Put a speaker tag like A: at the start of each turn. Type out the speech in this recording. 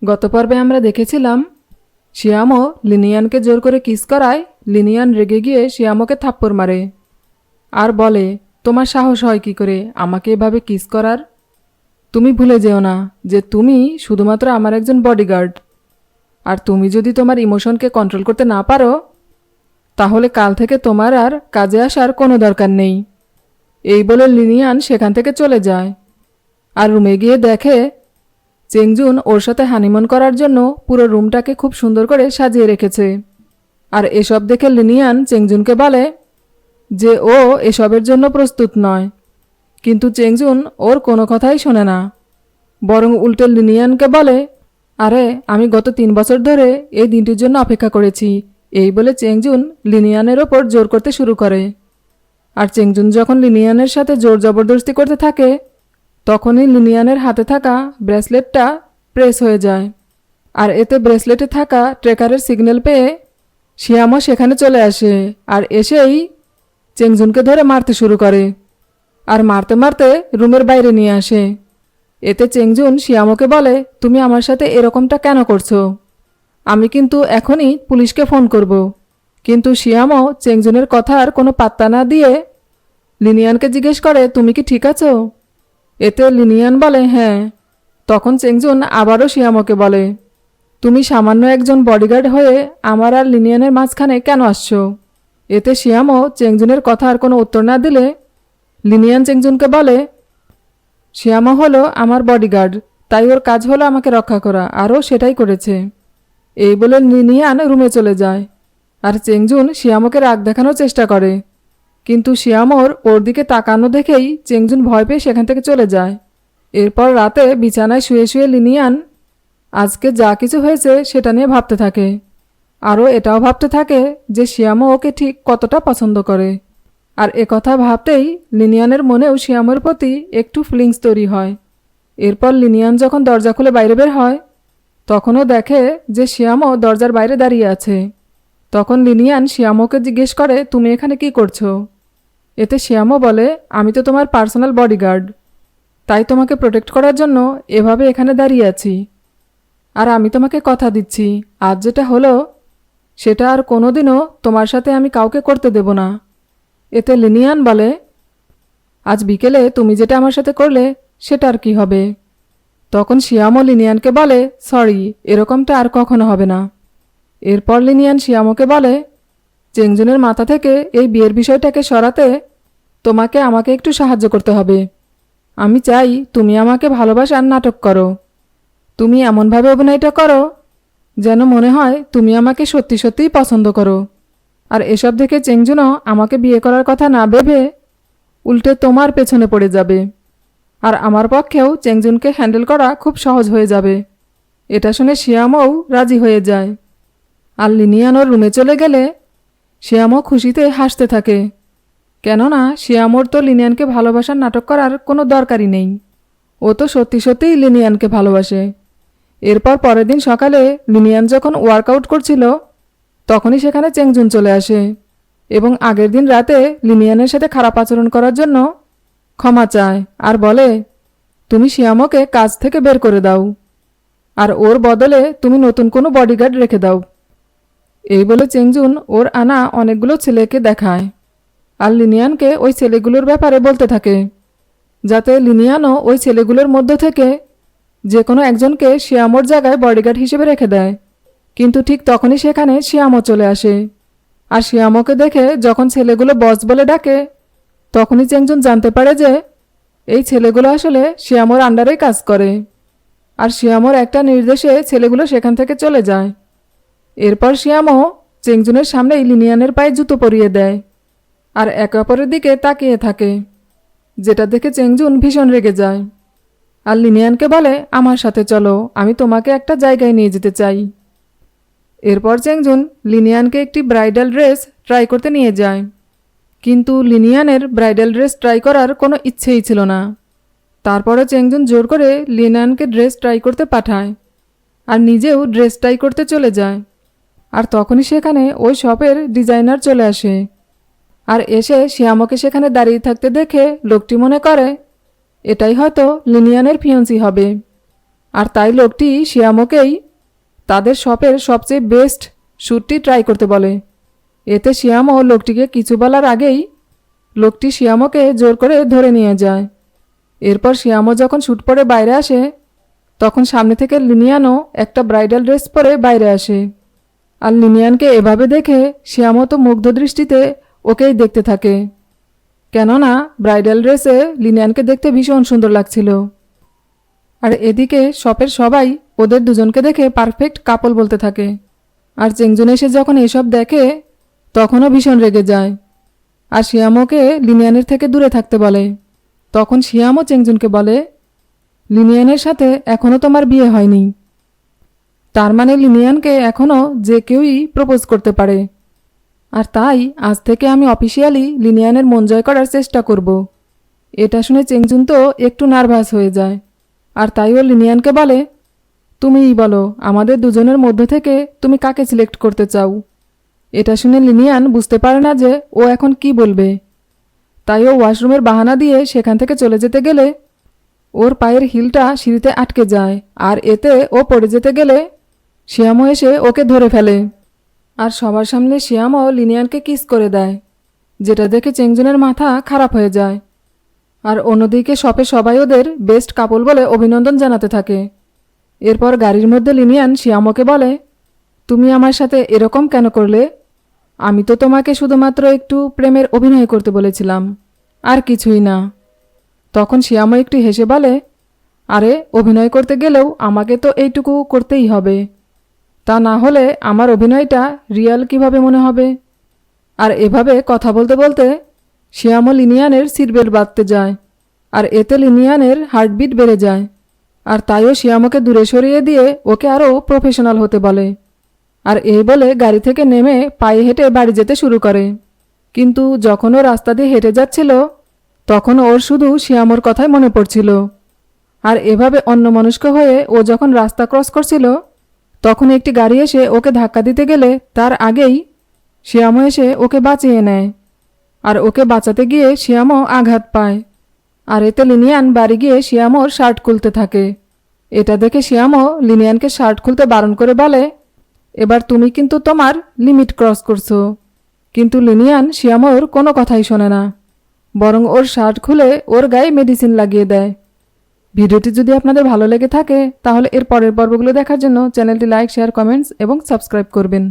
A: গত পর্বে আমরা দেখেছিলাম শিয়ামো লিনিয়ানকে জোর করে কিস করায় লিনিয়ান রেগে গিয়ে শিয়ামোকে থাপ্পড় মারে আর বলে, তোমার সাহস হয় কি করে আমাকে এভাবে কিস করার? তুমি ভুলে যেও না যে তুমি শুধুমাত্র আমার একজন বডিগার্ড, আর তুমি যদি তোমার ইমোশনকে কন্ট্রোল করতে না পারো তাহলে কাল থেকে তোমার আর কাজে আসার কোনো দরকার নেই। এই বলে লিনিয়ান সেখান থেকে চলে যায় আর রুমে গিয়ে দেখে চেংজুন ওর সাথে হানিমুন করার জন্য পুরো রুমটাকে খুব সুন্দর করে সাজিয়ে রেখেছে। আর এসব দেখে লিনিয়ান চেংজুনকে বলে যে ও এসবের জন্য প্রস্তুত নয়, কিন্তু চেংজুন ওর কোনো কথাই শোনে না, বরং উল্টে লিনিয়ানকে বলে, আরে আমি গত 3 বছর ধরে এই দিনটির জন্য অপেক্ষা করেছি। এই বলে চেংজুন লিনিয়ানের ওপর জোর করতে শুরু করে। আর চেংজুন যখন লিনিয়ানের সাথে জোর জবরদস্তি করতে থাকে তখনই লিনিয়ানের হাতে থাকা ব্রেসলেটটা প্রেস হয়ে যায়, আর এতে ব্রেসলেটে থাকা ট্রেকারের সিগন্যাল পেয়ে শিয়ামো সেখানে চলে আসে আর এসেই চেংজুনকে ধরে মারতে শুরু করে আর মারতে মারতে রুমের বাইরে নিয়ে আসে। এতে চেংজুন শিয়ামোকে বলে, তুমি আমার সাথে এরকমটা কেন করছো? আমি কিন্তু এখনই পুলিশকে ফোন করব। কিন্তু শিয়ামো চেংজুনের কথার কোনো পাত্তা না দিয়ে লিনিয়ানকে জিজ্ঞেস করে, তুমি কি ঠিক আছো? এতে লিনিয়ান বলে হ্যাঁ। তখন চেংজুন আবারও শিয়ামোকে বলে, তুমি সামান্য একজন বডিগার্ড হয়ে আমার আর লিনিয়ানের মাঝখানে কেন আসছো? এতে শিয়ামো চেংজুনের কথার কোনো উত্তর না দিলে লিনিয়ান চেংজুনকে বলে, শিয়ামো হলো আমার বডিগার্ড, তাই ওর কাজ হলো আমাকে রক্ষা করা, আরও সেটাই করেছে। এই বলে লিনিয়ান রুমে চলে যায় আর চেংজুন শিয়ামোকে রাগ দেখানোর চেষ্টা করে, কিন্তু শিয়ামোর ওর দিকে তাকানো দেখেই চেংজুন ভয় পেয়ে সেখান থেকে চলে যায়। এরপর রাতে বিছানায় শুয়ে শুয়ে লিনিয়ান আজকে যা কিছু হয়েছে সেটা নিয়ে ভাবতে থাকে, আরও এটাও ভাবতে থাকে যে শিয়ামো ওকে ঠিক কতটা পছন্দ করে। আর একথা ভাবতেই লিনিয়ানের মনেও শিয়ামোর প্রতি একটু ফিলিংস তৈরি হয়। এরপর লিনিয়ান যখন দরজা খুলে বাইরে বের হয় তখনও দেখে যে শিয়ামো দরজার বাইরে দাঁড়িয়ে আছে। তখন লিনিয়ান শিয়ামোকে জিজ্ঞেস করে, তুমি এখানে কি করছো? এতে শিয়ামো বলে, আমি তো তোমার পার্সোনাল বডিগার্ড, তাই তোমাকে প্রোটেক্ট করার জন্য এভাবে এখানে দাঁড়িয়ে আছি। আর আমি তোমাকে কথা দিচ্ছি, আজ যেটা হলো সেটা আর কোনোদিনও তোমার সাথে আমি কাউকে করতে দেব না। এতে লিনিয়ান বলে, আজ বিকেলে তুমি যেটা আমার সাথে করলে সেটা আর কি হবে? তখন শিয়ামো লিনিয়ানকে বলে, সরি, এরকমটা আর কখনো হবে না। এরপর লিনিয়ান শিয়ামোকে বলে, চেংজুনের মাথা থেকে এই বিয়ের বিষয়টাকে সরাতে তোমাকে আমাকে একটু সাহায্য করতে হবে। আমি চাই তুমি আমাকে ভালোবাসার নাটক করো। তুমি এমনভাবে অভিনয়টা করো যেন মনে হয় তুমি আমাকে সত্যি সত্যিই পছন্দ করো। আর এসব দেখে চেংজুনও আমাকে বিয়ে করার কথা না ভেবে উল্টে তোমার পেছনে পড়ে যাবে, আর আমার পক্ষেও চেংজুনকে হ্যান্ডেল করা খুব সহজ হয়ে যাবে। এটা শুনে শিয়ামোও রাজি হয়ে যায়। আর লিনিয়ান ওর রুমে চলে গেলে শিয়ামো খুশিতে হাসতে থাকে, কেননা শিয়ামোর তো লিনিয়ানকে ভালোবাসার নাটক করার কোনো দরকারই নেই, ও তো সত্যি সত্যিই লিনিয়ানকে ভালোবাসে। এরপর পরের দিন সকালে লিনিয়ান যখন ওয়ার্কআউট করছিল তখনই সেখানে চেংজুন চলে আসে এবং আগের দিন রাতে লিনিয়ানের সাথে খারাপ আচরণ করার জন্য ক্ষমা চায় আর বলে, তুমি শিয়ামোকে কাজ থেকে বের করে দাও আর ওর বদলে তুমি নতুন কোনো বডিগার্ড রেখে দাও। এই বলে চেংজুন ওর আনা অনেকগুলো ছেলেকে দেখায় আর লিনিয়ানকে ওই ছেলেগুলোর ব্যাপারে বলতে থাকে, যাতে লিনিয়ানও ওই ছেলেগুলোর মধ্য থেকে যে কোনো একজনকে শিয়ামোর জায়গায় বডিগার্ড হিসেবে রেখে দেয়। কিন্তু ঠিক তখনই সেখানে শিয়ামো চলে আসে আর শিয়ামোকে দেখে যখন ছেলেগুলো বস বলে ডাকে তখনই চেংজুন জানতে পারে যে এই ছেলেগুলো আসলে শিয়ামোর আন্ডারেই কাজ করে, আর শিয়ামোর একটা নির্দেশে ছেলেগুলো সেখান থেকে চলে যায়। এরপর শিয়ামো চেংজুনের সামনেই লিনিয়ানের পায়ে জুতো পরিয়ে দেয় আর একে অপরের দিকে তাকিয়ে থাকে, যেটা দেখে চেংজুন ভীষণ রেগে যায় আর লিনিয়ানকে বলে, আমার সাথে চলো, আমি তোমাকে একটা জায়গায় নিয়ে যেতে চাই। এরপর চেংজুন লিনিয়ানকে একটি ব্রাইডাল ড্রেস ট্রাই করতে নিয়ে যায়, কিন্তু লিনিয়ানের ব্রাইডাল ড্রেস ট্রাই করার কোনো ইচ্ছেই ছিল না। তারপরে চেংজুন জোর করে লিনিয়ানকে ড্রেস ট্রাই করতে পাঠায় আর নিজেও ড্রেস ট্রাই করতে চলে যায়। আর তখনই সেখানে ওই শপের ডিজাইনার চলে আসে আর এসে শিয়ামোকে সেখানে দাঁড়িয়ে থাকতে দেখে লোকটি মনে করে এটাই হয়তো লিনিয়ানের ফিয়ন্সি হবে। আর তাই লোকটি শিয়ামকেই তাদের শপের সবচেয়ে বেস্ট স্যুটটি ট্রাই করতে বলে। এতে শিয়ামও লোকটিকে কিছু বলার আগেই লোকটি শিয়ামকে জোর করে ধরে নিয়ে যায়। এরপর শিয়ামও যখন স্যুট পরে বাইরে আসে তখন সামনে থেকে লিনিয়ানও একটা ব্রাইডাল ড্রেস পরে বাইরে আসে। আর লিনিয়ানকে এভাবে দেখে শিয়ামও তো মুগ্ধ দৃষ্টিতে ওকেই দেখতে থাকে, কেননা ব্রাইডাল ড্রেসে লিনিয়ানকে দেখতে ভীষণ সুন্দর লাগছিল। আর এদিকে শপের সবাই ওদের দুজনকে দেখে পারফেক্ট কাপল বলতে থাকে। আর চেংজুন এসে যখন এসব দেখে তখনও ভীষণ রেগে যায় আর শিয়ামোকে লিনিয়ানের থেকে দূরে থাকতে বলে। তখন শিয়ামও চেংজুনকে বলে, লিনিয়ানের সাথে এখনও তোমার বিয়ে হয়নি, তার মানে লিনিয়ানকে এখনও যে কেউই প্রপোজ করতে পারে। আর তাই আজ থেকে আমি অফিসিয়ালি লিনিয়ানের মন জয় করার চেষ্টা করব। এটা শুনে চেংজুন তো একটু নার্ভাস হয়ে যায়। আর তাই ও লিনিয়ানকে বলে, তুমিই বলো আমাদের দুজনের মধ্য থেকে তুমি কাকে সিলেক্ট করতে চাও। এটা শুনে লিনিয়ান বুঝতে পারে না যে ও এখন কি বলবে। তাই ও ওয়াশরুমের বাহানা দিয়ে সেখান থেকে চলে যেতে গেলে ওর পায়ের হিলটা সিঁড়িতে আটকে যায়, আর এতে ও পড়ে যেতে গেলে শিয়ামও এসে ওকে ধরে ফেলে। আর সবার সামনে শিয়ামও লিনিয়ানকে কিস করে দেয়, যেটা দেখে চেংজুনের মাথা খারাপ হয়ে যায়। আর অন্যদিকে শপে সবাই ওদের বেস্ট কাপল বলে অভিনন্দন জানাতে থাকে। এরপর গাড়ির মধ্যে লিনিয়ান শিয়ামোকে বলে, তুমি আমার সাথে এরকম কেন করলে? আমি তো তোমাকে শুধুমাত্র একটু প্রেমের অভিনয় করতে বলেছিলাম, আর কিছুই না। তখন শিয়ামো একটু হেসে বলে, আরে অভিনয় করতে গেলেও আমাকে তো এইটুকু করতেই হবে, তা না হলে আমার অভিনয়টা রিয়েল কিভাবে মনে হবে। আর এভাবে কথা বলতে বলতে শিয়ামো লিনিয়ানের সিটবেল্ট বাঁধতে যায়, আর এতে লিনিয়ানের হার্টবিট বেড়ে যায়। আর তাইও শিয়ামোকে দূরে সরিয়ে দিয়ে ওকে আরও প্রফেশনাল হতে বলে। আর এই বলে গাড়ি থেকে নেমে পায়ে হেঁটে বাড়ি যেতে শুরু করে। কিন্তু যখন ও রাস্তা দিয়ে হেঁটে যাচ্ছিল তখন ওর শুধু শিয়ামোর কথাই মনে পড়ছিল। আর এভাবে অন্যমনস্ক হয়ে ও যখন রাস্তা ক্রস করছিল তখন একটি গাড়ি এসে ওকে ধাক্কা দিতে গেলে তার আগেই শিয়ামো এসে ওকে বাঁচিয়ে নেয়। আর ওকে বাঁচাতে গিয়ে শিয়ামো আঘাত পায়। আর এতে লিনিয়ান বাড়ি গিয়ে শিয়ামোর শার্ট খুলতে থাকে। এটা দেখে শিয়ামো লিনিয়ানকে শার্ট খুলতে বারণ করে বলে, এবার তুমি কিন্তু তোমার লিমিট ক্রস করছো। কিন্তু লিনিয়ান শিয়ামোর কোনো কথাই শোনে না, বরং ওর শার্ট খুলে ওর গায়ে মেডিসিন লাগিয়ে দেয়। ভিডিওটি যদি আপনাদের ভালো লেগে থাকে তাহলে এর পরের পর্বগুলো দেখার জন্য চ্যানেলটি লাইক, শেয়ার, কমেন্টস এবং সাবস্ক্রাইব করবেন।